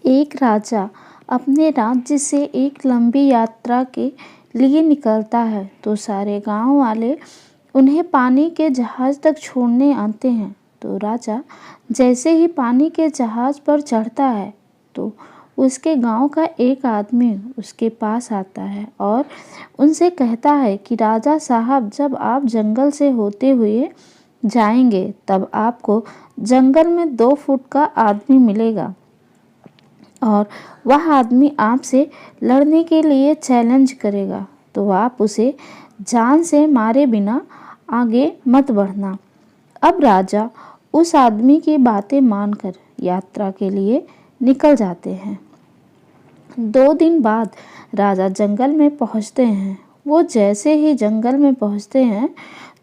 एक राजा अपने राज्य से एक लंबी यात्रा के लिए निकलता है तो सारे गांव वाले उन्हें पानी के जहाज तक छोड़ने आते हैं। तो राजा जैसे ही पानी के जहाज पर चढ़ता है तो उसके गांव का एक आदमी उसके पास आता है और उनसे कहता है कि राजा साहब, जब आप जंगल से होते हुए जाएंगे तब आपको जंगल में 2 फुट का आदमी मिलेगा और वह आदमी आपसे लड़ने के लिए चैलेंज करेगा, तो आप उसे जान से मारे बिना आगे मत बढ़ना। अब राजा उस आदमी की बातें मानकर यात्रा के लिए निकल जाते हैं। 2 दिन बाद राजा जंगल में पहुंचते हैं। वो जैसे ही जंगल में पहुंचते हैं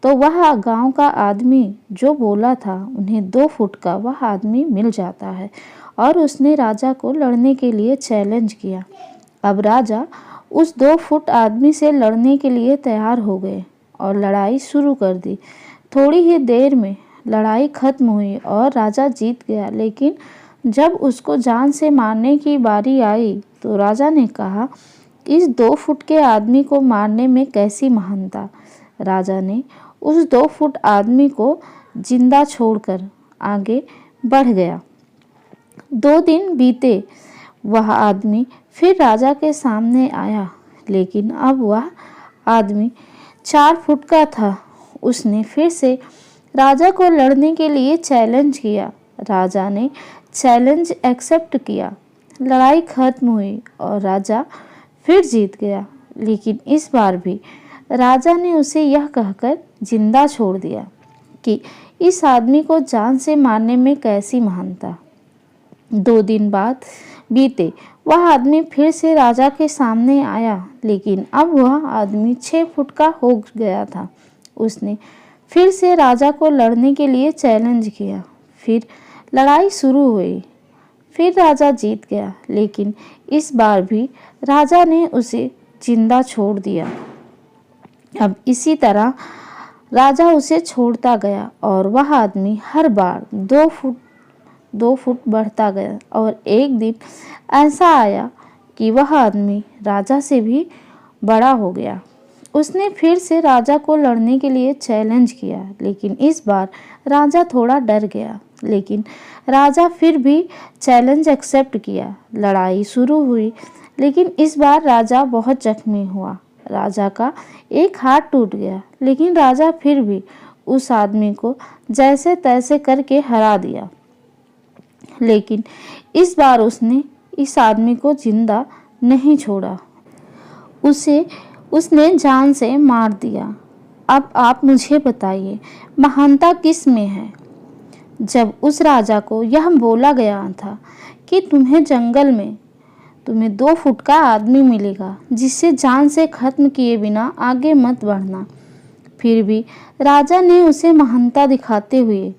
तो वह गांव का आदमी जो बोला था उन्हें 2 फुट का वह आदमी मिल जाता है और उसने राजा को लड़ने के लिए चैलेंज किया। अब राजा उस 2 फुट आदमी से लड़ने के लिए तैयार हो गए और लड़ाई शुरू कर दी। थोड़ी ही देर में लड़ाई खत्म हुई और राजा जीत गया, लेकिन जब उसको जान से मारने की बारी आई तो राजा ने कहा, इस 2 फुट के आदमी को मारने में कैसी महानता। राजा ने उस 2 फुट आदमी को जिंदा छोड़कर आगे बढ़ गया। 2 दिन बीते, वह आदमी फिर राजा के सामने आया, लेकिन अब वह आदमी 4 फुट का था। उसने फिर से राजा को लड़ने के लिए चैलेंज किया। राजा ने चैलेंज एक्सेप्ट किया। लड़ाई खत्म हुई और राजा फिर जीत गया, लेकिन इस बार भी राजा ने उसे यह कहकर जिंदा छोड़ दिया कि इस आदमी को जान से मारने में कैसी महानता। 2 दिन बाद बीते, वह आदमी फिर से राजा के सामने आया, लेकिन अब वह आदमी 6 फुट का हो गया था। उसने फिर से राजा को लड़ने के लिए चैलेंज किया। फिर लड़ाई शुरू हुई। फिर राजा जीत गया, लेकिन इस बार भी राजा ने उसे जिंदा छोड़ दिया। अब इसी तरह राजा उसे छोड़ता गया और वह आदमी हर बार 2 फुट बढ़ता गया और एक दिन ऐसा आया कि वह आदमी राजा से भी बड़ा हो गया। उसने फिर से राजा को लड़ने के लिए चैलेंज किया, लेकिन इस बार राजा थोड़ा डर गया, लेकिन राजा फिर भी चैलेंज एक्सेप्ट किया। लड़ाई शुरू हुई, लेकिन इस बार राजा बहुत जख्मी हुआ। राजा का एक हाथ टूट गया, लेकिन राजा फिर भी उस आदमी को जैसे तैसे करके हरा दिया। लेकिन इस बार उसने इस आदमी को जिंदा नहीं छोड़ा, उसने जान से मार दिया। अब आप मुझे बताइए, महानता किस में है। जब उस राजा को यह बोला गया था कि तुम्हें जंगल में 2 फुट का आदमी मिलेगा जिसे जान से खत्म किए बिना आगे मत बढ़ना, फिर भी राजा ने उसे महानता दिखाते हुए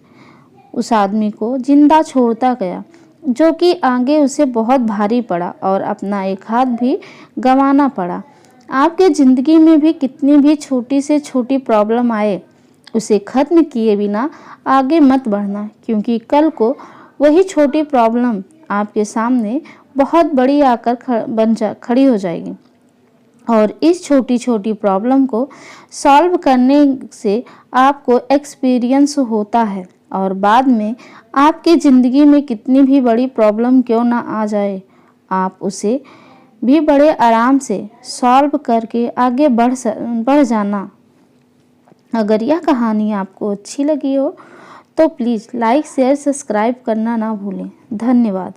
उस आदमी को जिंदा छोड़ता गया, जो कि आगे उसे बहुत भारी पड़ा और अपना एक हाथ भी गंवाना पड़ा। आपके ज़िंदगी में भी कितनी भी छोटी से छोटी प्रॉब्लम आए, उसे ख़त्म किए बिना आगे मत बढ़ना, क्योंकि कल को वही छोटी प्रॉब्लम आपके सामने बहुत बड़ी आकर खड़ी हो जाएगी। और इस छोटी छोटी प्रॉब्लम को सॉल्व करने से आपको एक्सपीरियंस होता है और बाद में आपकी ज़िंदगी में कितनी भी बड़ी प्रॉब्लम क्यों ना आ जाए, आप उसे भी बड़े आराम से सॉल्व करके आगे बढ़ जाना। अगर यह कहानी आपको अच्छी लगी हो तो प्लीज़ लाइक, शेयर, सब्सक्राइब करना ना भूलें। धन्यवाद।